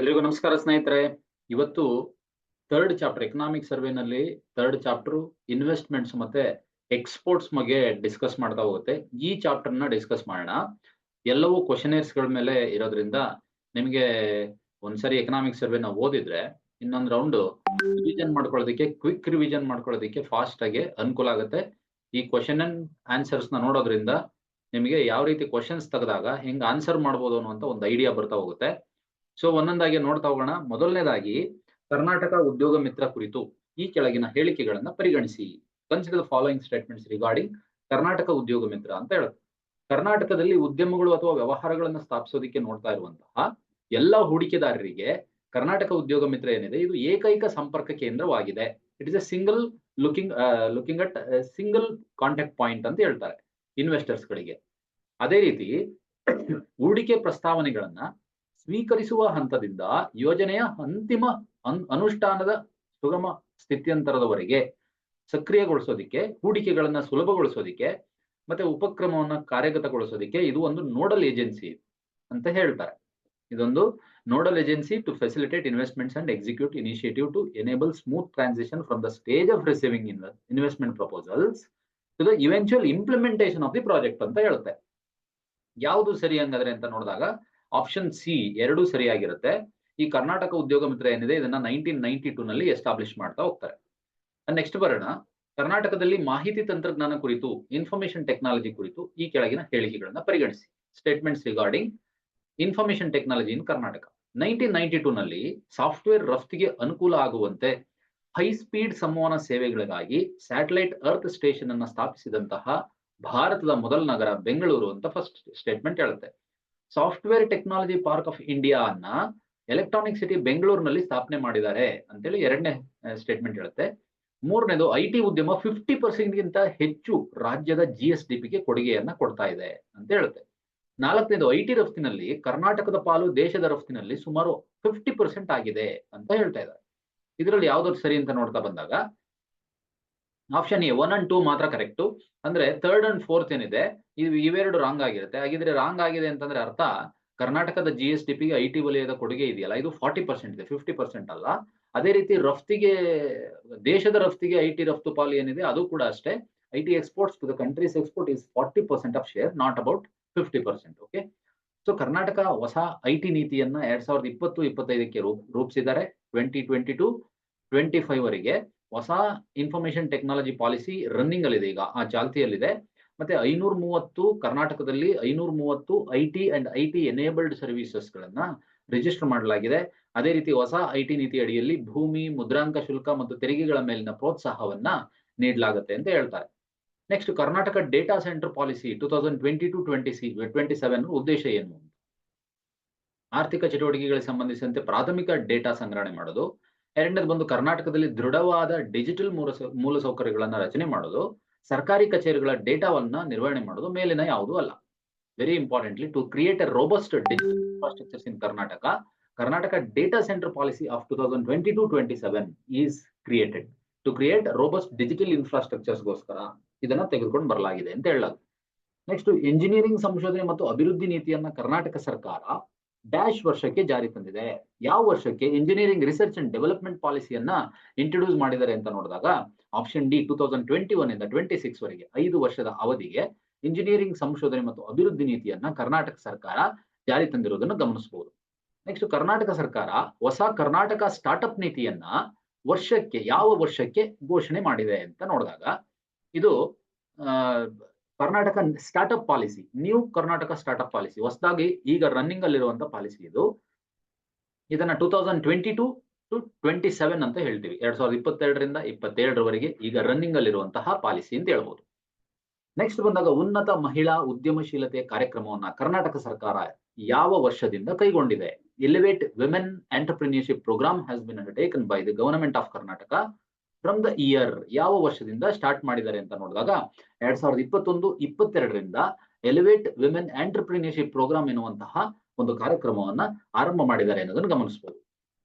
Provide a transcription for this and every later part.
ಎಲ್ರಿಗೂ ನಮಸ್ಕಾರ ಸ್ನೇಹಿತರೆ. ಇವತ್ತು ಥರ್ಡ್ ಚಾಪ್ಟರ್ ಎಕನಾಮಿಕ್ ಸರ್ವೆನಲ್ಲಿ ಥರ್ಡ್ ಚಾಪ್ಟರ್ ಇನ್ವೆಸ್ಟ್ಮೆಂಟ್ಸ್ ಮತ್ತೆ ಎಕ್ಸ್ಪೋರ್ಟ್ಸ್ ಬಗ್ಗೆ ಡಿಸ್ಕಸ್ ಮಾಡ್ತಾ ಹೋಗುತ್ತೆ. ಈ ಚಾಪ್ಟರ್ ನ ಡಿಸ್ಕಸ್ ಮಾಡೋಣ. ಎಲ್ಲವೂ ಕ್ವಶನೇರ್ಸ್ ಗಳ ಮೇಲೆ ಇರೋದ್ರಿಂದ ನಿಮಗೆ ಒಂದ್ಸರಿ ಎಕನಾಮಿಕ್ ಸರ್ವೆನ ಓದಿದ್ರೆ ಇನ್ನೊಂದು ರೌಂಡ್ ರಿವಿಷನ್ ಮಾಡ್ಕೊಳ್ಳೋದಕ್ಕೆ, ಕ್ವಿಕ್ ರಿವಿಷನ್ ಮಾಡ್ಕೊಳ್ಳೋದಕ್ಕೆ ಫಾಸ್ಟ್ ಆಗಿ ಅನುಕೂಲ ಆಗುತ್ತೆ. ಈ ಕ್ವಶನ್ ಅಂಡ್ ಆನ್ಸರ್ಸ್ ನ ನೋಡೋದ್ರಿಂದ ನಿಮಗೆ ಯಾವ ರೀತಿ ಕ್ವಶನ್ಸ್ ತೆಗೆದಾಗ ಹೆಂಗ್ ಆನ್ಸರ್ ಮಾಡ್ಬೋದು ಅನ್ನುವಂತ ಒಂದು ಐಡಿಯಾ ಬರ್ತಾ ಹೋಗುತ್ತೆ. ಸೊ ಒಂದೊಂದಾಗಿ ನೋಡ್ತಾ ಹೋಗೋಣ. ಮೊದಲನೇದಾಗಿ ಕರ್ನಾಟಕ ಉದ್ಯೋಗ ಮಿತ್ರ ಕುರಿತು ಈ ಕೆಳಗಿನ ಹೇಳಿಕೆಗಳನ್ನ ಪರಿಗಣಿಸಿ. Consider the following statements regarding Karnataka ಉದ್ಯೋಗ ಮಿತ್ರ ಅಂತ ಹೇಳುತ್ತೆ. ಕರ್ನಾಟಕದಲ್ಲಿ ಉದ್ಯಮಗಳು ಅಥವಾ ವ್ಯವಹಾರಗಳನ್ನು ಸ್ಥಾಪಿಸೋದಕ್ಕೆ ನೋಡ್ತಾ ಇರುವಂತಹ ಎಲ್ಲ ಹೂಡಿಕೆದಾರರಿಗೆ ಕರ್ನಾಟಕ ಉದ್ಯೋಗ ಮಿತ್ರ ಏನಿದೆ ಇದು ಏಕೈಕ ಸಂಪರ್ಕ ಕೇಂದ್ರವಾಗಿದೆ. It is A single looking at single contact point ಅಂತ ಹೇಳ್ತಾರೆ ಇನ್ವೆಸ್ಟರ್ಸ್ ಗಳಿಗೆ. ಅದೇ ರೀತಿ ಹೂಡಿಕೆ ಪ್ರಸ್ತಾವನೆಗಳನ್ನ ಸ್ವೀಕರಿಸುವ ಹಂತದಿಂದ ಯೋಜನೆಯ ಅಂತಿಮ ಅನುಷ್ಠಾನದ ಸುಗಮ ಸ್ಥಿತ್ಯಂತರದವರೆಗೆ ಸಕ್ರಿಯಗೊಳಿಸೋದಿಕ್ಕೆ, ಹೂಡಿಕೆಗಳನ್ನ ಸುಲಭಗೊಳಿಸೋದಿಕ್ಕೆ ಮತ್ತೆ ಉಪಕ್ರಮವನ್ನ ಕಾರ್ಯಗತಗೊಳಿಸೋದಿಕ್ಕೆ ಇದು ಒಂದು ನೋಡಲ್ ಏಜೆನ್ಸಿ ಅಂತ ಹೇಳ್ತಾರೆ. ಇದೊಂದು nodal agency to facilitate investments and execute initiative to enable smooth transition from the stage of receiving investment proposals to the eventual implementation of the project ಅಂತ ಹೇಳುತ್ತೆ. ಯಾವುದು ಸರಿ ಹಂಗಾದ್ರೆ ಅಂತ ನೋಡಿದಾಗ ಆಪ್ಷನ್ ಸಿ ಎರಡೂ ಸರಿಯಾಗಿರುತ್ತೆ. ಈ ಕರ್ನಾಟಕ ಉದ್ಯೋಗ ಮಿತ್ರ ಏನಿದೆ ಇದನ್ನ 1992 ನಲ್ಲಿ ಎಸ್ಟಾಬ್ಲಿಷ್ ಮಾಡ್ತಾ ಹೋಗ್ತಾರೆ. ನೆಕ್ಸ್ಟ್ ಬರೋಣ. ಕರ್ನಾಟಕದಲ್ಲಿ ಮಾಹಿತಿ ತಂತ್ರಜ್ಞಾನ ಕುರಿತು, ಇನ್ಫಾರ್ಮೇಶನ್ ಟೆಕ್ನಾಲಜಿ ಕುರಿತು ಈ ಕೆಳಗಿನ ಹೇಳಿಕೆಗಳನ್ನ ಪರಿಗಣಿಸಿ. Statements regarding information technology in Karnataka. 1992 ನಲ್ಲಿ ಸಾಫ್ಟ್ವೇರ್ ರಫ್ತಿಗೆ ಅನುಕೂಲ ಆಗುವಂತೆ ಹೈ ಸ್ಪೀಡ್ ಸಂವಹನ ಸೇವೆಗಳಿಗಾಗಿ ಸ್ಯಾಟಲೈಟ್ ಅರ್ತ್ ಸ್ಟೇಷನ್ ಅನ್ನ ಸ್ಥಾಪಿಸಿದಂತಹ ಭಾರತದ ಮೊದಲ ನಗರ ಬೆಂಗಳೂರು ಅಂತ ಫಸ್ಟ್ ಸ್ಟೇಟ್ಮೆಂಟ್ ಹೇಳುತ್ತೆ. Software technology park of India ಅನ್ನ ಎಲೆಕ್ಟ್ರಾನಿಕ್ ಸಿಟಿ ಬೆಂಗಳೂರಿನಲ್ಲಿ ಸ್ಥಾಪನೆ ಮಾಡಿದ್ದಾರೆ ಅಂತೇಳಿ ಎರಡನೇ ಸ್ಟೇಟ್ಮೆಂಟ್ ಹೇಳುತ್ತೆ. ಮೂರನೇದು ಐಟಿ ಉದ್ಯಮ 50% ಗಿಂತ ಹೆಚ್ಚು ರಾಜ್ಯದ GSDPಗೆ ಕೊಡುಗೆಯನ್ನ ಕೊಡ್ತಾ ಇದೆ ಅಂತ ಹೇಳುತ್ತೆ. ನಾಲ್ಕನೇದು ಐಟಿ ರಫ್ತಿನಲ್ಲಿ ಕರ್ನಾಟಕದ ಪಾಲು ದೇಶದ ರಫ್ತಿನಲ್ಲಿ ಸುಮಾರು 50% ಆಗಿದೆ ಅಂತ ಹೇಳ್ತಾ ಇದ್ದಾರೆ. ಇದರಲ್ಲಿ ಯಾವ್ದಾದ್ರು ಸರಿ ಅಂತ ನೋಡ್ತಾ ಬಂದಾಗ ಆಪ್ಷನ್ ಎ 1 and 2 ಮಾತ್ರ ಕರೆಕ್ಟ್. ಅಂದ್ರೆ ಥರ್ಡ್ ಅಂಡ್ ಫೋರ್ತ್ ಏನಿದೆ ಇವೆರಡು ರಾಂಗ್ ಆಗಿರುತ್ತೆ. ಹಾಗಿದ್ರೆ ರಾಂಗ್ ಆಗಿದೆ ಅಂತಂದ್ರೆ ಅರ್ಥ ಕರ್ನಾಟಕದ GSDPಗೆ ಐಟಿ ವಲಯದ ಕೊಡುಗೆ ಇದೆಯಲ್ಲ ಇದು 40% ಇದೆ, 50% ಅಲ್ಲ. ಅದೇ ರೀತಿ ರಫ್ತಿಗೆ, ದೇಶದ ರಫ್ತಿಗೆ ಐಟಿ ರಫ್ತು ಪಾಲು ಏನಿದೆ ಅದು ಕೂಡ ಅಷ್ಟೇ. IT exports to the countries export is 40% of share, not about 50%. Okay. So Karnataka ಹೊಸ ಐಟಿ ನೀತಿಯನ್ನ 2020-25ಕ್ಕೆ ರೂಪಿಸಿದ್ದಾರೆ. 2022-25 ವರೆಗೆ ಹೊಸ ಇನ್ಫಾರ್ಮೇಶನ್ ಟೆಕ್ನಾಲಜಿ ಪಾಲಿಸಿ ರನ್ನಿಂಗ್ ಅಲ್ಲಿದೆ, ಈಗ ಆ ಚಾಲ್ತಿಯಲ್ಲಿದೆ. ಮತ್ತೆ 530 ಕರ್ನಾಟಕದಲ್ಲಿ 530 IT and IT enabled services ಗಳನ್ನ ರಿಜಿಸ್ಟರ್ ಮಾಡಲಾಗಿದೆ. ಅದೇ ರೀತಿ ಹೊಸ ಐಟಿ ನೀತಿ ಅಡಿಯಲ್ಲಿ ಭೂಮಿ, ಮುದ್ರಾಂಕ ಶುಲ್ಕ ಮತ್ತು ತೆರಿಗೆಗಳ ಮೇಲಿನ ಪ್ರೋತ್ಸಾಹವನ್ನ ನೀಡಲಾಗುತ್ತೆ ಅಂತ ಹೇಳ್ತಾರೆ. Next Karnataka data centre policy 2022-27 ಉದ್ದೇಶ ಏನು? ಆರ್ಥಿಕ ಚಟುವಟಿಕೆಗಳಿಗೆ ಸಂಬಂಧಿಸಿದಂತೆ ಪ್ರಾಥಮಿಕ ಡೇಟಾ ಸಂಗ್ರಹಣೆ ಮಾಡೋದು. ಎರಡನೇದು ಬಂದು ಕರ್ನಾಟಕದಲ್ಲಿ ದೃಢವಾದ ಡಿಜಿಟಲ್ ಮೂಲಸೌಕರ್ಯಗಳನ್ನ ರಚನೆ ಮಾಡೋದು. ಸರ್ಕಾರಿ ಕಚೇರಿಗಳ ಡೇಟಾವನ್ನ ನಿರ್ವಹಣೆ ಮಾಡೋದು. ಮೇಲಿನ ಯಾವುದೂ ಅಲ್ಲ. Very importantly, to create a robust digital infrastructures in Karnataka data centre policy of 2022-27 is created to create robust digital infrastructures ಗೋಸ್ಕರ ಇದನ್ನ ತೆಗೆದುಕೊಂಡು ಬರಲಾಗಿದೆ ಅಂತ ಹೇಳಲಾಗುತ್ತೆ. ನೆಕ್ಸ್ಟ್ ಇಂಜಿನಿಯರಿಂಗ್ ಸಂಶೋಧನೆ ಮತ್ತು ಅಭಿವೃದ್ಧಿ ನೀತಿಯನ್ನ ಕರ್ನಾಟಕ ಸರ್ಕಾರ ಡ್ಯಾಶ್ ವರ್ಷಕ್ಕೆ ಜಾರಿ ತಂದಿದೆ. ಯಾವ ವರ್ಷಕ್ಕೆ ಇಂಜಿನಿಯರಿಂಗ್ ರಿಸರ್ಚ್ ಅಂಡ್ ಡೆವಲಪ್ಮೆಂಟ್ ಪಾಲಿಸಿಯನ್ನ ಇಂಟ್ರೊಡ್ಯೂಸ್ ಮಾಡಿದ್ದಾರೆ ಅಂತ ನೋಡಿದಾಗ ಆಪ್ಷನ್ ಡಿ 2021 ಇಂದ 26 ವರೆಗೆ 5 ವರ್ಷದ ಅವಧಿಗೆ ಇಂಜಿನಿಯರಿಂಗ್ ಸಂಶೋಧನೆ ಮತ್ತು ಅಭಿವೃದ್ಧಿ ನೀತಿಯನ್ನ ಕರ್ನಾಟಕ ಸರ್ಕಾರ ಜಾರಿ ತಂದಿರುವುದನ್ನು ಗಮನಿಸಬಹುದು. ನೆಕ್ಸ್ಟ್ ಕರ್ನಾಟಕ ಸರ್ಕಾರ ಹೊಸ ಕರ್ನಾಟಕ ಸ್ಟಾರ್ಟ್ಅಪ್ ನೀತಿಯನ್ನ ಯಾವ ವರ್ಷಕ್ಕೆ ಘೋಷಣೆ ಮಾಡಿದೆ ಅಂತ ನೋಡಿದಾಗ ಇದು Karnataka startup policy, new Karnataka startup policy, ಹೊಸದಾಗಿ ಈಗ ರನ್ನಿಂಗ್ ಅಲ್ಲಿರುವಂತಹ ಪಾಲಿಸಿ ಇದು. ಇದನ್ನ 2022-27 ಅಂತ ಹೇಳ್ತೀವಿ. 2022-27 ಈಗ ರನ್ನಿಂಗ್ ಅಲ್ಲಿರುವಂತಹ ಪಾಲಿಸಿ ಅಂತ ಹೇಳ್ಬೋದು. ನೆಕ್ಸ್ಟ್ ಬಂದಾಗ ಉನ್ನತ ಮಹಿಳಾ ಉದ್ಯಮಶೀಲತೆ ಕಾರ್ಯಕ್ರಮವನ್ನ ಕರ್ನಾಟಕ ಸರ್ಕಾರ ಯಾವ ವರ್ಷದಿಂದ ಕೈಗೊಂಡಿದೆ? Elevate women entrepreneurship programme has been undertaken by the government of Karnataka from the year. ಯಾವ ವರ್ಷದಿಂದ ಸ್ಟಾರ್ಟ್ ಮಾಡಿದ್ದಾರೆ ಅಂತ ನೋಡಿದಾಗ 2021-22 ಎಲಿವೇಟ್ ವಿಮೆನ್ ಎಂಟರ್ಪ್ರಿನಿಯರ್ಶಿಪ್ ಪ್ರೋಗ್ರಾಮ್ ಎನ್ನುವಂತಹ ಒಂದು ಕಾರ್ಯಕ್ರಮವನ್ನ ಆರಂಭ ಮಾಡಿದ್ದಾರೆ ಅನ್ನೋದನ್ನು ಗಮನಿಸಬಹುದು.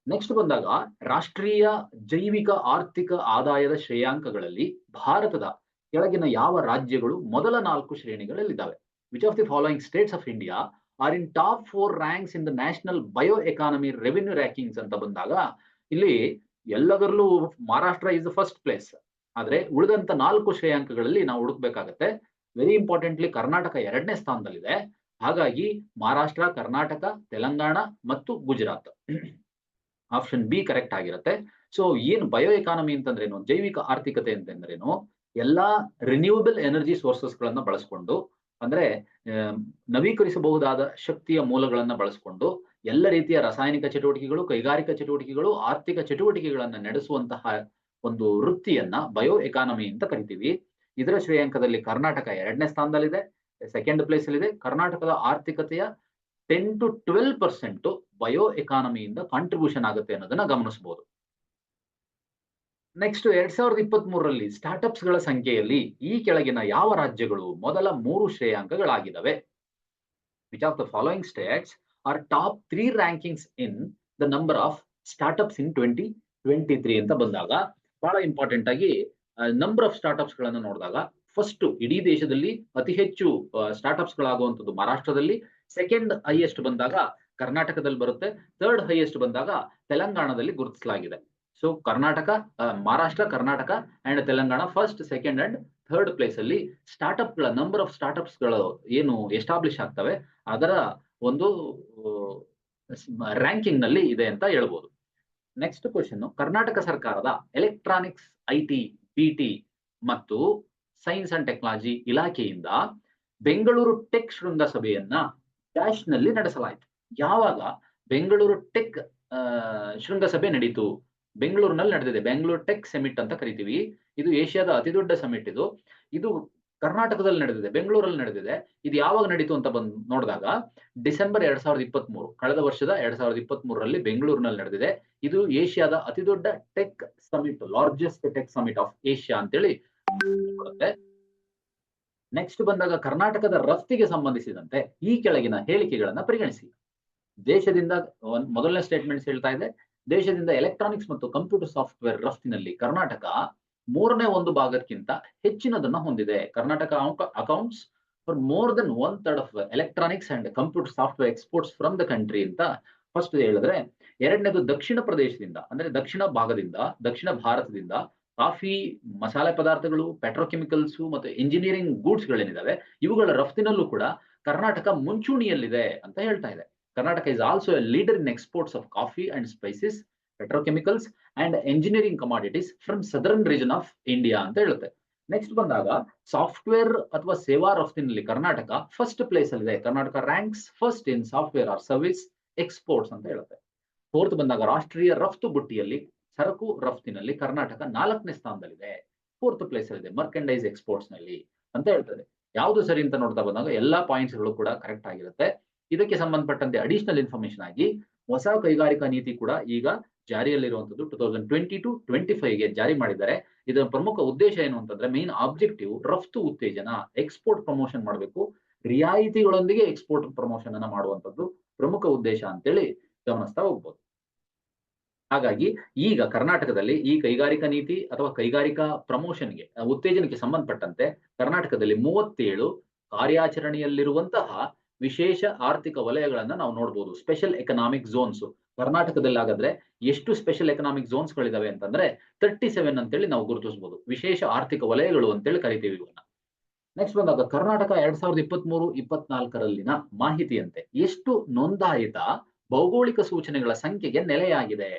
ನೆಕ್ಸ್ಟ್ ಬಂದಾಗ ರಾಷ್ಟ್ರೀಯ ಜೈವಿಕ ಆರ್ಥಿಕ ಆದಾಯದ ಶ್ರೇಯಾಂಕಗಳಲ್ಲಿ ಭಾರತದ ಕೆಳಗಿನ ಯಾವ ರಾಜ್ಯಗಳು ಮೊದಲ 4 ಶ್ರೇಣಿಗಳಲ್ಲಿದ್ದಾವೆ? Which of the following states of India are in top 4 ranks in the national bio economy revenue rankings ಅಂತ ಬಂದಾಗ ಇಲ್ಲಿ ಎಲ್ಲದರಲ್ಲೂ Maharashtra is the first place. ಆದ್ರೆ ಉಳಿದಂತ 4 ಶ್ರೇಯಾಂಕಗಳಲ್ಲಿ ನಾವು ಹುಡುಕ್ಬೇಕಾಗತ್ತೆ. ವೆರಿ ಇಂಪಾರ್ಟೆಂಟ್ಲಿ ಕರ್ನಾಟಕ 2ನೇ ಸ್ಥಾನದಲ್ಲಿದೆ. ಹಾಗಾಗಿ ಮಹಾರಾಷ್ಟ್ರ, ಕರ್ನಾಟಕ, ತೆಲಂಗಾಣ ಮತ್ತು ಗುಜರಾತ್ ಆಪ್ಷನ್ ಬಿ ಕರೆಕ್ಟ್ ಆಗಿರುತ್ತೆ. ಸೊ ಏನು ಬಯೋ ಎಕಾನಮಿ ಅಂತಂದ್ರೇನು, ಜೈವಿಕ ಆರ್ಥಿಕತೆ ಅಂತಂದ್ರೇನು, ಎಲ್ಲಾ ರಿನ್ಯೂವಬಲ್ ಎನರ್ಜಿ ಸೋರ್ಸಸ್ ಗಳನ್ನ ಬಳಸ್ಕೊಂಡು, ಅಂದ್ರೆ ನವೀಕರಿಸಬಹುದಾದ ಶಕ್ತಿಯ ಮೂಲಗಳನ್ನ ಬಳಸಿಕೊಂಡು ಎಲ್ಲ ರೀತಿಯ ರಾಸಾಯನಿಕ ಚಟುವಟಿಕೆಗಳು, ಕೈಗಾರಿಕಾ ಚಟುವಟಿಕೆಗಳು, ಆರ್ಥಿಕ ಚಟುವಟಿಕೆಗಳನ್ನ ನಡೆಸುವಂತಹ ಒಂದು ವೃತ್ತಿಯನ್ನ ಬಯೋ ಎಕಾನಮಿ ಅಂತ ಕರಿತೀವಿ. ಇದರ ಶ್ರೇಯಾಂಕದಲ್ಲಿ ಕರ್ನಾಟಕ 2ನೇ ಸ್ಥಾನದಲ್ಲಿದೆ, ಸೆಕೆಂಡ್ ಪ್ಲೇಸ್ ಅಲ್ಲಿದೆ. ಕರ್ನಾಟಕದ ಆರ್ಥಿಕತೆಯ 10 to 12% ಬಯೋ ಎಕಾನಮಿಯಿಂದ ಕಾಂಟ್ರಿಬ್ಯೂಷನ್ ಆಗುತ್ತೆ ಅನ್ನೋದನ್ನ ಗಮನಿಸಬಹುದು. ನೆಕ್ಸ್ಟ್ 2023ರಲ್ಲಿ ಸ್ಟಾರ್ಟ್ಅಪ್ಸ್ ಗಳ ಸಂಖ್ಯೆಯಲ್ಲಿ ಈ ಕೆಳಗಿನ ಯಾವ ರಾಜ್ಯಗಳು ಮೊದಲ 3 ಶ್ರೇಯಾಂಕಗಳಾಗಿದ್ದಾವೆ? Which of the following states are top 3 rankings in the number of startups in 2023 ಅಂತ ಬಂದಾಗ ಬಹಳ ಇಂಪಾರ್ಟೆಂಟ್ ಆಗಿ ನಂಬರ್ ಆಫ್ ಸ್ಟಾರ್ಟ್ಅಪ್ಸ್ ಗಳನ್ನು ನೋಡಿದಾಗ ಫಸ್ಟ್ ಇಡೀ ದೇಶದಲ್ಲಿ ಅತಿ ಹೆಚ್ಚು ಸ್ಟಾರ್ಟ್ಅಪ್ಸ್ ಗಳಾಗುವಂತದ್ದು ಮಹಾರಾಷ್ಟ್ರದಲ್ಲಿ, ಸೆಕೆಂಡ್ ಹೈಯೆಸ್ಟ್ ಬಂದಾಗ ಕರ್ನಾಟಕದಲ್ಲಿ ಬರುತ್ತೆ, ಥರ್ಡ್ ಹೈಯೆಸ್ಟ್ ಬಂದಾಗ ತೆಲಂಗಾಣದಲ್ಲಿ ಗುರುತಿಸಲಾಗಿದೆ. So Karnataka, Maharashtra, Karnataka and Telangana first, second and third place ಅಲ್ಲಿ ಸ್ಟಾರ್ಟ್ಅಪ್ ಗಳ ನಂಬರ್ ಆಫ್ ಸ್ಟಾರ್ಟ್ಅಪ್ಸ್ ಗಳು ಏನು ಎಸ್ಟಾಬ್ಲಿಷ್ ಆಗ್ತವೆ ಅದರ ಒಂದು ರ್ಯಾಂಕಿಂಗ್ ನಲ್ಲಿ ಇದೆ ಅಂತ ಹೇಳ್ಬೋದು. ನೆಕ್ಸ್ಟ್ ಕ್ವಶನ್, ಕರ್ನಾಟಕ ಸರ್ಕಾರದ ಎಲೆಕ್ಟ್ರಾನಿಕ್ಸ್, ಐಟಿ, ಬಿಟಿ ಮತ್ತು ಸೈನ್ಸ್ ಅಂಡ್ ಟೆಕ್ನಾಲಜಿ ಇಲಾಖೆಯಿಂದ ಬೆಂಗಳೂರು ಟೆಕ್ ಶೃಂಗಸಭೆಯನ್ನ ಡ್ಯಾಶ್ ನಲ್ಲಿ ನಡೆಸಲಾಯಿತು. ಯಾವಾಗ ಬೆಂಗಳೂರು ಟೆಕ್ ಶೃಂಗಸಭೆ ನಡೀತು? ಬೆಂಗಳೂರಿನಲ್ಲಿ ನಡೆದಿದೆ. ಬೆಂಗಳೂರು ಟೆಕ್ ಸಮಿಟ್ ಅಂತ ಕರಿತೀವಿ. ಇದು ಏಷ್ಯಾದ ಅತಿ ದೊಡ್ಡ ಸಮಿಟ್. ಇದು ಕರ್ನಾಟಕದಲ್ಲಿ ನಡೆದಿದೆ, ಬೆಂಗಳೂರಲ್ಲಿ ನಡೆದಿದೆ. ಇದು ಯಾವಾಗ ನಡೀತು ಅಂತ ನೋಡಿದಾಗ ಡಿಸೆಂಬರ್ 2023, ಕಳೆದ ವರ್ಷದ 2023ರಲ್ಲಿ ಬೆಂಗಳೂರಿನಲ್ಲಿ ನಡೆದಿದೆ. ಇದು ಏಷ್ಯಾದ ಅತಿ ದೊಡ್ಡ tech summit, largest tech summit of Asia ಅಂತೇಳಿ ಬರುತ್ತೆ. ನೆಕ್ಸ್ಟ್ ಬಂದಾಗ ಕರ್ನಾಟಕದ ರಫ್ತಿಗೆ ಸಂಬಂಧಿಸಿದಂತೆ ಈ ಕೆಳಗಿನ ಹೇಳಿಕೆಗಳನ್ನ ಪರಿಗಣಿಸಿ. ದೇಶದಿಂದ ಮೊದಲನೇ ಸ್ಟೇಟ್ಮೆಂಟ್ಸ್ ಹೇಳ್ತಾ ಇದೆ, ದೇಶದಿಂದ ಎಲೆಕ್ಟ್ರಾನಿಕ್ಸ್ ಮತ್ತು ಕಂಪ್ಯೂಟರ್ ಸಾಫ್ಟ್ವೇರ್ ರಫ್ತಿನಲ್ಲಿ ಕರ್ನಾಟಕ 1/3 ಭಾಗಕ್ಕಿಂತ ಹೆಚ್ಚಿನದನ್ನ ಹೊಂದಿದೆ. Karnataka accounts for more than 1/3 of electronics and computer software exports from the country ಅಂತ ಫಸ್ಟ್ ಹೇಳಿದ್ರೆ, ಎರಡನೇದು ದಕ್ಷಿಣ ಪ್ರದೇಶದಿಂದ ಅಂದ್ರೆ ದಕ್ಷಿಣ ಭಾಗದಿಂದ, ದಕ್ಷಿಣ ಭಾರತದಿಂದ ಕಾಫಿ, ಮಸಾಲೆ ಪದಾರ್ಥಗಳು, ಪೆಟ್ರೋಕೆಮಿಕಲ್ಸ್ ಮತ್ತು ಇಂಜಿನಿಯರಿಂಗ್ ಗೂಡ್ಸ್ ಗಳೇನಿದಾವೆ ಇವುಗಳ ರಫ್ತಿನಲ್ಲೂ ಕೂಡ ಕರ್ನಾಟಕ ಮುಂಚೂಣಿಯಲ್ಲಿದೆ ಅಂತ ಹೇಳ್ತಾ ಇದೆ. Karnataka is also a leader in exports of coffee and spices, petrochemicals and engineering commodities from southern region of India ಅಂತ ಹೇಳುತ್ತೆ. ನೆಕ್ಸ್ಟ್ ಬಂದಾಗ ಸಾಫ್ಟ್ವೇರ್ ಅಥವಾ ಸೇವಾ ರಫ್ತಿನಲ್ಲಿ ಕರ್ನಾಟಕ ಫಸ್ಟ್ ಪ್ಲೇಸ್ ಅಲ್ಲಿದೆ. Karnataka ranks first in software or service exports ಅಂತ ಹೇಳುತ್ತೆ. Fourth ಬಂದಾಗ ರಾಷ್ಟ್ರೀಯ ರಫ್ತು ಬುಟ್ಟಿಯಲ್ಲಿ ಸರಕು ರಫ್ತಿನಲ್ಲಿ ಕರ್ನಾಟಕ 4ನೇ ಸ್ಥಾನದಲ್ಲಿದೆ, ಫೋರ್ತ್ ಪ್ಲೇಸ್ ಅಲ್ಲಿದೆ ಮರ್ಕೆಂಡೈಸ್ ಎಕ್ಸ್ಪೋರ್ಟ್ಸ್ ನಲ್ಲಿ ಅಂತ ಹೇಳ್ತದೆ. ಯಾವುದು ಸರಿ ಅಂತ ನೋಡ್ತಾ ಬಂದಾಗ ಎಲ್ಲಾ ಪಾಯಿಂಟ್ಸ್ ಗಳು ಕೂಡ ಕರೆಕ್ಟ್ ಆಗಿರುತ್ತೆ. ಇದಕ್ಕೆ ಸಂಬಂಧಪಟ್ಟಂತೆ ಅಡಿಷನಲ್ ಇನ್ಫಾರ್ಮೇಶನ್ ಆಗಿ ಹೊಸ ಕೈಗಾರಿಕಾ ನೀತಿ ಕೂಡ ಈಗ ಜಾರಿಯಲ್ಲಿರುವಂತದ್ದು 2022-25ಗೆ ಜಾರಿ ಮಾಡಿದ್ದಾರೆ. ಇದರ ಪ್ರಮುಖ ಉದ್ದೇಶ ಏನು ಅಂತಂದ್ರೆ, ಮೇನ್ ಆಬ್ಜೆಕ್ಟಿವ್ ರಫ್ತು ಉತ್ತೇಜನ, ಎಕ್ಸ್ಪೋರ್ಟ್ ಪ್ರಮೋಷನ್ ಮಾಡಬೇಕು, ರಿಯಾಯಿತಿಗಳೊಂದಿಗೆ ಎಕ್ಸ್ಪೋರ್ಟ್ ಪ್ರಮೋಷನ್ ಅನ್ನ ಮಾಡುವಂತದ್ದು ಪ್ರಮುಖ ಉದ್ದೇಶ ಅಂತೇಳಿ ಗಮನಿಸ್ತಾ ಹೋಗ್ಬೋದು. ಹಾಗಾಗಿ ಈಗ ಕರ್ನಾಟಕದಲ್ಲಿ ಈ ಕೈಗಾರಿಕಾ ನೀತಿ ಅಥವಾ ಕೈಗಾರಿಕಾ ಪ್ರಮೋಷನ್ಗೆ ಉತ್ತೇಜನಕ್ಕೆ ಸಂಬಂಧಪಟ್ಟಂತೆ ಕರ್ನಾಟಕದಲ್ಲಿ 37 ಕಾರ್ಯಾಚರಣೆಯಲ್ಲಿರುವಂತಹ ವಿಶೇಷ ಆರ್ಥಿಕ ವಲಯಗಳನ್ನ ನಾವು ನೋಡಬಹುದು. ಸ್ಪೆಷಲ್ ಎಕನಾಮಿಕ್ ಝೋನ್ಸ್ ಕರ್ನಾಟಕದಲ್ಲಿ ಹಾಗಾದ್ರೆ ಎಷ್ಟು ಸ್ಪೆಷಲ್ ಎಕನಾಮಿಕ್ ಝೋನ್ಸ್ ಗಳಿದಾವೆ ಅಂತಂದ್ರೆ 37 ಅಂತೇಳಿ ನಾವು ಗುರುತಿಸಬಹುದು. ವಿಶೇಷ ಆರ್ಥಿಕ ವಲಯಗಳು ಅಂತೇಳಿ ಕರಿತೀವಿ ಇವನ್ನ. ನೆಕ್ಸ್ಟ್ ಬಂದಾಗ ಕರ್ನಾಟಕ 2023-24ರಲ್ಲಿನ ಮಾಹಿತಿಯಂತೆ ಎಷ್ಟು ನೋಂದಾಯಿತ ಭೌಗೋಳಿಕ ಸೂಚನೆಗಳ ಸಂಖ್ಯೆಗೆ ನೆಲೆಯಾಗಿದೆ?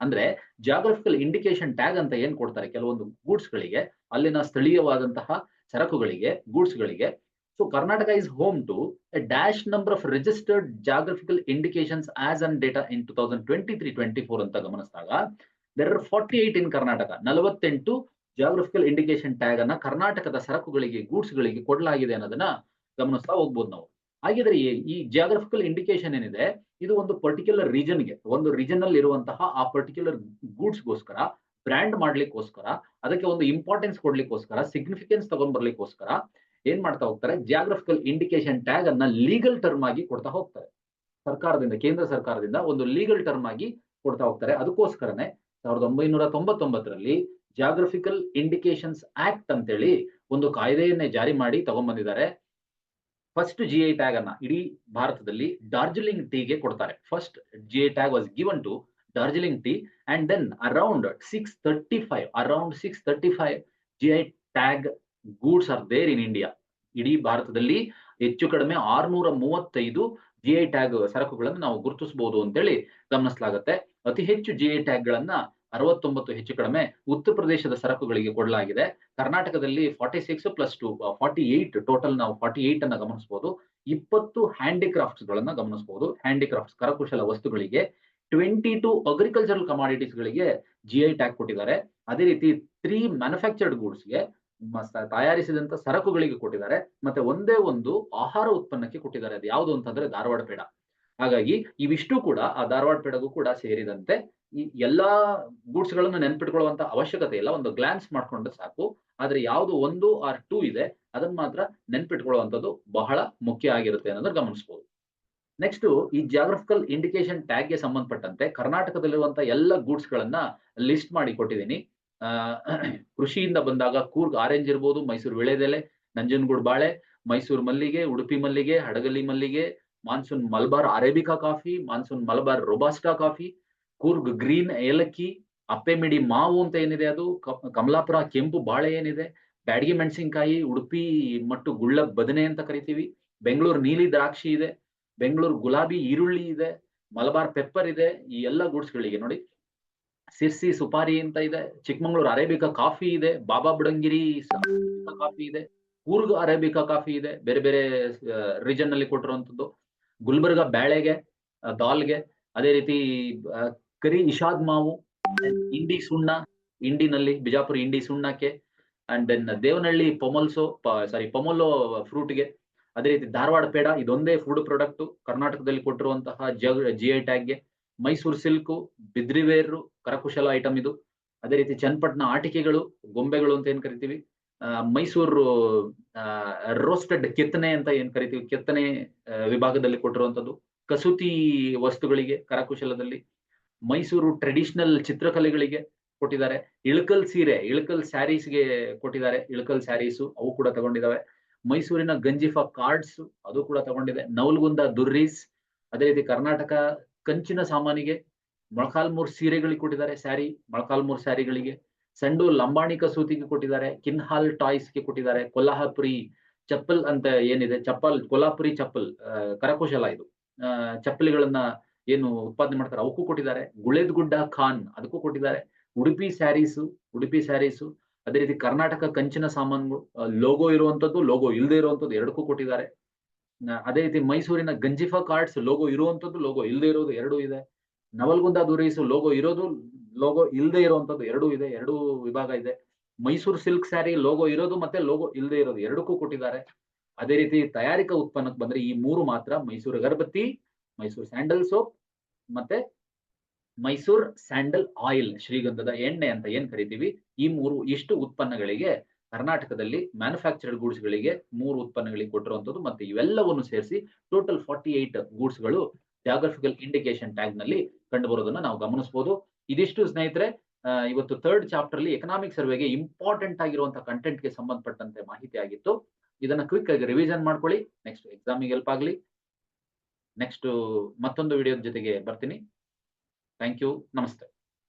ಅಂದ್ರೆ ಜಾಗ್ರಫಿಕಲ್ ಇಂಡಿಕೇಶನ್ ಟ್ಯಾಗ್ ಅಂತ ಏನ್ ಕೊಡ್ತಾರೆ ಕೆಲವೊಂದು ಗೂಡ್ಸ್ ಗಳಿಗೆ, ಅಲ್ಲಿನ ಸ್ಥಳೀಯವಾದಂತಹ ಸರಕುಗಳಿಗೆ, ಗೂಡ್ಸ್ ಗಳಿಗೆ. So Karnataka is home to a dash number of registered geographical indications as on data in 2023-24 ಅಂತ ಗಮನಿಸಿದಾಗ there are 48 in Karnataka. 48 geographical indication tag ಅನ್ನ ಕರ್ನಾಟಕದ ಸರಕುಗಳಿಗೆ, ಗೂಡ್ಸ್ ಗಳಿಗೆ ಕೊಡಲಾಗಿದೆ ಅನ್ನೋದನ್ನ ಗಮನಿಸ್ತಾ ಹೋಗ್ಬೋದು ನಾವು. ಹಾಗಿದ್ರೆ ಈ ಜಿಯೋಗ್ರಫಿಕಲ್ ಇಂಡಿಕೇಶನ್ ಏನಿದೆ ಇದು ಒಂದು ಪರ್ಟಿಕ್ಯುಲರ್ ರೀಜನ್ಗೆ, ಒಂದು ರೀಜನ್ ಅಲ್ಲಿ ಇರುವಂತಹ ಆ ಪರ್ಟಿಕ್ಯುಲರ್ ಗೂಡ್ಸ್ ಗೋಸ್ಕರ ಬ್ರ್ಯಾಂಡ್ ಮಾಡ್ಲಿಕ್ಕೋಸ್ಕರ, ಅದಕ್ಕೆ ಒಂದು ಇಂಪಾರ್ಟೆನ್ಸ್ ಕೊಡ್ಲಿಕ್ಕೋಸ್ಕರ, ಸಿಗ್ನಿಫಿಕೆನ್ಸ್ ತಗೊಂಡ್ ಬರ್ಲಿಕ್ಕೋಸ್ಕರ ಏನ್ ಮಾಡ್ತಾ ಹೋಗ್ತಾರೆ, ಜಿಯೋಗ್ರಫಿಕಲ್ ಇಂಡಿಕೇಶನ್ ಟ್ಯಾಗ್ ಅನ್ನ ಲೀಗಲ್ ಟರ್ಮ್ ಆಗಿ ಕೊಡ್ತಾ ಹೋಗ್ತಾರೆ. ಸರ್ಕಾರದಿಂದ, ಕೇಂದ್ರ ಸರ್ಕಾರದಿಂದ ಒಂದು ಲೀಗಲ್ ಟರ್ಮ್ ಆಗಿ ಕೊಡ್ತಾ ಹೋಗ್ತಾರೆ. ಅದಕ್ಕೋಸ್ಕರನೇ 1999ರಲ್ಲಿ ಜಿಯೋಗ್ರಫಿಕಲ್ ಇಂಡಿಕೇಶನ್ಸ್ ಆಕ್ಟ್ ಅಂತೇಳಿ ಒಂದು ಕಾಯ್ದೆಯನ್ನೇ ಜಾರಿ ಮಾಡಿ ತಗೊಂಡ್ಬಂದಿದ್ದಾರೆ. ಫಸ್ಟ್ GI ಟ್ಯಾಗ್ ಅನ್ನ ಇಡೀ ಭಾರತದಲ್ಲಿ ಡಾರ್ಜಿಲಿಂಗ್ ಟೀಗೆ ಕೊಡ್ತಾರೆ. First GI tag was given to Darjeeling tea and then around 635 GI tag goods are there in India. ಇಡೀ ಭಾರತದಲ್ಲಿ ಹೆಚ್ಚು ಕಡಿಮೆ 635 GI ಟ್ಯಾಗ್ ಸರಕುಗಳನ್ನು ನಾವು ಗುರುತಿಸಬಹುದು ಅಂತೇಳಿ ಗಮನಿಸಲಾಗುತ್ತೆ. ಅತಿ ಹೆಚ್ಚು GI ಟ್ಯಾಗ್ ಗಳನ್ನ 69 ಹೆಚ್ಚು ಕಡಿಮೆ ಉತ್ತರ ಪ್ರದೇಶದ ಸರಕುಗಳಿಗೆ ಕೊಡಲಾಗಿದೆ. ಕರ್ನಾಟಕದಲ್ಲಿ 46 ಪ್ಲಸ್ 2 48 ಟೋಟಲ್ ನಾವು 48 ಅನ್ನ ಗಮನಿಸಬಹುದು. 20 ಹ್ಯಾಂಡಿಕ್ರಾಫ್ಟ್ಸ್ ಗಳನ್ನ ಗಮನಿಸಬಹುದು. ಹ್ಯಾಂಡಿಕ್ರಾಫ್ಟ್ಸ್ ಕರಕುಶಲ ವಸ್ತುಗಳಿಗೆ, 22 ಅಗ್ರಿಕಲ್ಚರಲ್ ಕಮಾಡಿಟೀಸ್ ಗಳಿಗೆ GI ಟ್ಯಾಗ್ ಕೊಟ್ಟಿದ್ದಾರೆ. ಅದೇ ರೀತಿ 3 ಮ್ಯಾನುಫ್ಯಾಕ್ಚರ್ಡ್ ಗೂಡ್ಸ್ ಗೆ ತಯಾರಿಸಿದಂತ ಸರಕುಗಳಿಗೆ ಕೊಟ್ಟಿದ್ದಾರೆ. ಮತ್ತೆ ಒಂದೇ ಒಂದು ಆಹಾರ ಉತ್ಪನ್ನಕ್ಕೆ ಕೊಟ್ಟಿದ್ದಾರೆ. ಅದು ಯಾವುದು ಅಂತಂದ್ರೆ ಧಾರವಾಡ ಪೇಡ. ಹಾಗಾಗಿ ಇವಿಷ್ಟು ಕೂಡ ಆ ಧಾರವಾಡ ಪೇಡಗೂ ಕೂಡ ಸೇರಿದಂತೆ ಈ ಎಲ್ಲಾ ಗೂಡ್ಸ್ ಗಳನ್ನು ನೆನ್ಪಿಟ್ಕೊಳ್ಳುವಂತ ಅವಶ್ಯಕತೆ ಇಲ್ಲ. ಒಂದು ಗ್ಲಾನ್ಸ್ ಮಾಡ್ಕೊಂಡ್ರೆ ಸಾಕು. ಆದ್ರೆ ಯಾವ್ದು 1 ಆರ್ 2 ಇದೆ ಅದನ್ನ ಮಾತ್ರ ನೆನ್ಪಿಟ್ಕೊಳ್ಳುವಂಥದ್ದು ಬಹಳ ಮುಖ್ಯ ಆಗಿರುತ್ತೆ ಅನ್ನೋದನ್ನ ಗಮನಿಸಬಹುದು. ನೆಕ್ಸ್ಟ್ ಈ ಜಾಗ್ರಫಿಕಲ್ ಇಂಡಿಕೇಶನ್ ಟ್ಯಾಗ್ ಗೆ ಸಂಬಂಧಪಟ್ಟಂತೆ ಕರ್ನಾಟಕದಲ್ಲಿರುವಂತಹ ಎಲ್ಲ ಗೂಡ್ಸ್ ಗಳನ್ನ ಲಿಸ್ಟ್ ಮಾಡಿ ಕೊಟ್ಟಿದ್ದೀನಿ. ಕೃಷಿಯಿಂದ ಬಂದಾಗ ಕೂರ್ಗ್ ಆರೆಂಜ್ ಇರ್ಬೋದು, ಮೈಸೂರು ವಿಳೆದೆಲೆ, ನಂಜನಗೂಡು ಬಾಳೆ, ಮೈಸೂರು ಮಲ್ಲಿಗೆ, ಉಡುಪಿ ಮಲ್ಲಿಗೆ, ಹಡಗಲಿ ಮಲ್ಲಿಗೆ, monsoon Malabar arabica coffee, monsoon Malabar robusta coffee, Coorg green ಏಲಕ್ಕಿ, ಅಪ್ಪೆಮಿಡಿ ಮಾವು ಅಂತ ಏನಿದೆ ಅದು, ಕಮಲಾಪುರ ಕೆಂಪು ಬಾಳೆ ಏನಿದೆ, ಬ್ಯಾಡಗಿ ಮೆಣಸಿನಕಾಯಿ, ಉಡುಪಿ ಮಟ್ಟು ಗುಳ್ಳ ಬದನೆ ಅಂತ ಕರಿತೀವಿ, ಬೆಂಗಳೂರು ನೀಲಿ ದ್ರಾಕ್ಷಿ ಇದೆ, ಬೆಂಗಳೂರು ಗುಲಾಬಿ ಈರುಳ್ಳಿ ಇದೆ, ಮಲಬಾರ್ ಪೆಪ್ಪರ್ ಇದೆ. ಈ ಎಲ್ಲ ಗೂಡ್ಸ್ ಗಳಿಗೆ ನೋಡಿ ಸಿರ್ಸಿ ಸುಪಾರಿ ಅಂತ ಇದೆ, ಚಿಕ್ಕಮಂಗ್ಳೂರು ಅರೇಬಿಕಾ ಕಾಫಿ ಇದೆ, ಬಾಬಾ ಬುಡಂಗಿರಿ ಕಾಫಿ ಇದೆ, ಕೂರ್ಗ್ ಅರೇಬಿಕಾ ಕಾಫಿ ಇದೆ, ಬೇರೆ ಬೇರೆ ರೀಜನ್ ನಲ್ಲಿ ಕೊಟ್ಟಿರುವಂತದ್ದು, ಗುಲ್ಬರ್ಗ ಬ್ಯಾಳೆಗೆ, ದಾಲ್ಗೆ, ಅದೇ ರೀತಿ ಕರಿ ಇಶಾದ್ ಮಾವು, ಇಂಡಿ ಸುಣ್ಣ, ಇಂಡಿನಲ್ಲಿ ಬಿಜಾಪುರ ಇಂಡಿ ಸುಣ್ಣಕ್ಕೆ, ಅಂಡ್ ದೆನ್ ದೇವನಹಳ್ಳಿ ಪೊಮೊಲೋ ಫ್ರೂಟ್ಗೆ, ಅದೇ ರೀತಿ ಧಾರವಾಡ ಪೇಡ ಇದೊಂದೇ ಫುಡ್ ಪ್ರಾಡಕ್ಟ್ ಕರ್ನಾಟಕದಲ್ಲಿ ಕೊಟ್ಟಿರುವಂತಹ GI ಟ್ಯಾಗ್ಗೆ, ಮೈಸೂರು ಸಿಲ್ಕು, ಬಿದ್ರಿವೇರು ಕರಕುಶಲ ಐಟಮ್ ಇದು, ಅದೇ ರೀತಿ ಚನ್ನಪಟ್ಟಣ ಆಟಿಕೆಗಳು, ಗೊಂಬೆಗಳು ಅಂತ ಏನ್ ಕರಿತೀವಿ, ಮೈಸೂರು ರೋಸ್ಟೆಡ್ ಕೆತ್ತನೆ ಅಂತ ಏನ್ ಕರಿತೀವಿ, ಕೆತ್ತನೆ ವಿಭಾಗದಲ್ಲಿ ಕೊಟ್ಟಿರುವಂತದ್ದು, ಕಸೂತಿ ವಸ್ತುಗಳಿಗೆ ಕರಕುಶಲದಲ್ಲಿ, ಮೈಸೂರು ಟ್ರೆಡಿಷನಲ್ ಚಿತ್ರಕಲೆಗಳಿಗೆ ಕೊಟ್ಟಿದ್ದಾರೆ, ಇಳಕಲ್ ಸೀರೆ, ಇಳಕಲ್ ಸ್ಯಾರೀಸ್ಗೆ ಕೊಟ್ಟಿದ್ದಾರೆ, ಇಳಕಲ್ ಸ್ಯಾರೀಸು ಅವು ಕೂಡ ತಗೊಂಡಿದ್ದಾವೆ, ಮೈಸೂರಿನ ಗಂಜಿಫಾ ಕಾರ್ಡ್ಸ್ ಅದು ಕೂಡ ತಗೊಂಡಿದೆ, ನವಲ್ಗುಂದ ದುರ್ರೀಸ್, ಅದೇ ರೀತಿ ಕರ್ನಾಟಕ ಕಂಚಿನ ಸಾಮಾನಿಗೆ, ಮೊಳಕಾಲ್ಮೂರ್ ಸೀರೆಗಳಿಗೆ ಕೊಟ್ಟಿದ್ದಾರೆ, ಸ್ಯಾರಿ ಮೊಳಕಾಲ್ಮೂರ್ ಸ್ಯಾರಿಗಳಿಗೆ, ಸಂಡೂರ್ ಲಂಬಾಣಿ ಕಸೂತಿಗೆ ಕೊಟ್ಟಿದ್ದಾರೆ, ಕಿನ್ಹಾಲ್ ಟಾಯ್ಸ್ಗೆ ಕೊಟ್ಟಿದ್ದಾರೆ, ಕೊಲ್ಹಾಪುರಿ ಚಪ್ಪಲ್ ಅಂತ ಏನಿದೆ, ಕೊಲ್ಹಾಪುರಿ ಚಪ್ಪಲ್ ಕರಕುಶಲ ಇದು, ಚಪ್ಪಲಿಗಳನ್ನ ಏನು ಉತ್ಪಾದನೆ ಮಾಡ್ತಾರೆ ಅವಕ್ಕೂ ಕೊಟ್ಟಿದ್ದಾರೆ, ಗುಳೇದ್ಗುಡ್ಡ ಖಾನ್ ಅದಕ್ಕೂ ಕೊಟ್ಟಿದ್ದಾರೆ, ಉಡುಪಿ ಸ್ಯಾರೀಸು, ಅದೇ ರೀತಿ ಕರ್ನಾಟಕ ಕಂಚಿನ ಸಾಮಾನುಗಳು ಲೋಗೋ ಇರುವಂತದ್ದು, ಲೋಗೋ ಇಲ್ಲದೆ ಇರುವಂತದ್ದು ಎರಡಕ್ಕೂ ಕೊಟ್ಟಿದ್ದಾರೆ. ಅದೇ ರೀತಿ ಮೈಸೂರಿನ ಗಂಜಿಫಾ ಕಾರ್ಡ್ಸ್ ಲೋಗೋ ಇರುವಂತದ್ದು, ಲೋಗೋ ಇಲ್ಲದೆ ಇರೋದು ಎರಡೂ ಇದೆ, ನವಲ್ಗುಂದ ದುರೀಸು ಲೋಗೋ ಇರೋದು, ಲೋಗೋ ಇಲ್ಲದೆ ಇರುವಂತದ್ದು ಎರಡೂ ಇದೆ, ಎರಡೂ ವಿಭಾಗ ಇದೆ, ಮೈಸೂರು ಸಿಲ್ಕ್ ಸ್ಯಾರಿ ಲೋಗೋ ಇರೋದು ಮತ್ತೆ ಲೋಗೋ ಇಲ್ಲದೆ ಇರೋದು ಎರಡಕ್ಕೂ ಕೊಟ್ಟಿದ್ದಾರೆ. ಅದೇ ರೀತಿ ತಯಾರಿಕಾ ಉತ್ಪನ್ನಕ್ಕೆ ಬಂದ್ರೆ ಈ 3 ಮಾತ್ರ, ಮೈಸೂರು ಅಗರಬತ್ತಿ, ಮೈಸೂರು ಸ್ಯಾಂಡಲ್ ಸೋಪ್ ಮತ್ತೆ ಮೈಸೂರ್ ಸ್ಯಾಂಡಲ್ ಆಯಿಲ್ ಶ್ರೀಗಂಧದ ಎಣ್ಣೆ ಅಂತ ಏನ್ ಕರಿತೀವಿ, ಈ 3 ಇಷ್ಟು ಉತ್ಪನ್ನಗಳಿಗೆ ಕರ್ನಾಟಕದಲ್ಲಿ ಮ್ಯಾನುಫ್ಯಾಕ್ಚರ್ಡ್ ಗೂಡ್ಸ್ ಗಳಿಗೆ 3 ಉತ್ಪನ್ನಗಳಿಗೆ ಕೊಟ್ಟಿರುವಂತದ್ದು. ಮತ್ತೆ ಇವೆಲ್ಲವನ್ನು ಸೇರಿಸಿ ಟೋಟಲ್ 48 ಗೂಡ್ಸ್ ಗಳು ಜಾಗ್ರಫಿಕಲ್ ಇಂಡಿಕೇಶನ್ ಟ್ಯಾಗ್ ನಲ್ಲಿ ಕಂಡು ಬರೋದನ್ನ ನಾವು ಗಮನಿಸಬಹುದು. ಇದಿಷ್ಟು ಸ್ನೇಹಿತರೆ ಇವತ್ತು 3rd ಚಾಪ್ಟರ್ ಅಲ್ಲಿ ಎಕನಾಮಿಕ್ ಸರ್ವೆಗೆ ಇಂಪಾರ್ಟೆಂಟ್ ಆಗಿರುವಂತಹ ಕಂಟೆಂಟ್ ಗೆ ಸಂಬಂಧಪಟ್ಟಂತೆ ಮಾಹಿತಿ ಆಗಿತ್ತು. ಇದನ್ನ ಕ್ವಿಕ್ ಆಗಿ ರಿವಿಷನ್ ಮಾಡ್ಕೊಳ್ಳಿ, ನೆಕ್ಸ್ಟ್ ಎಕ್ಸಾಮಿಗೆ ಹೆಲ್ಪ್ ಆಗಲಿ. ನೆಕ್ಸ್ಟ್ ಮತ್ತೊಂದು ವಿಡಿಯೋದ ಜೊತೆಗೆ ಬರ್ತೀನಿ. ಥ್ಯಾಂಕ್ ಯು, ನಮಸ್ತೆ.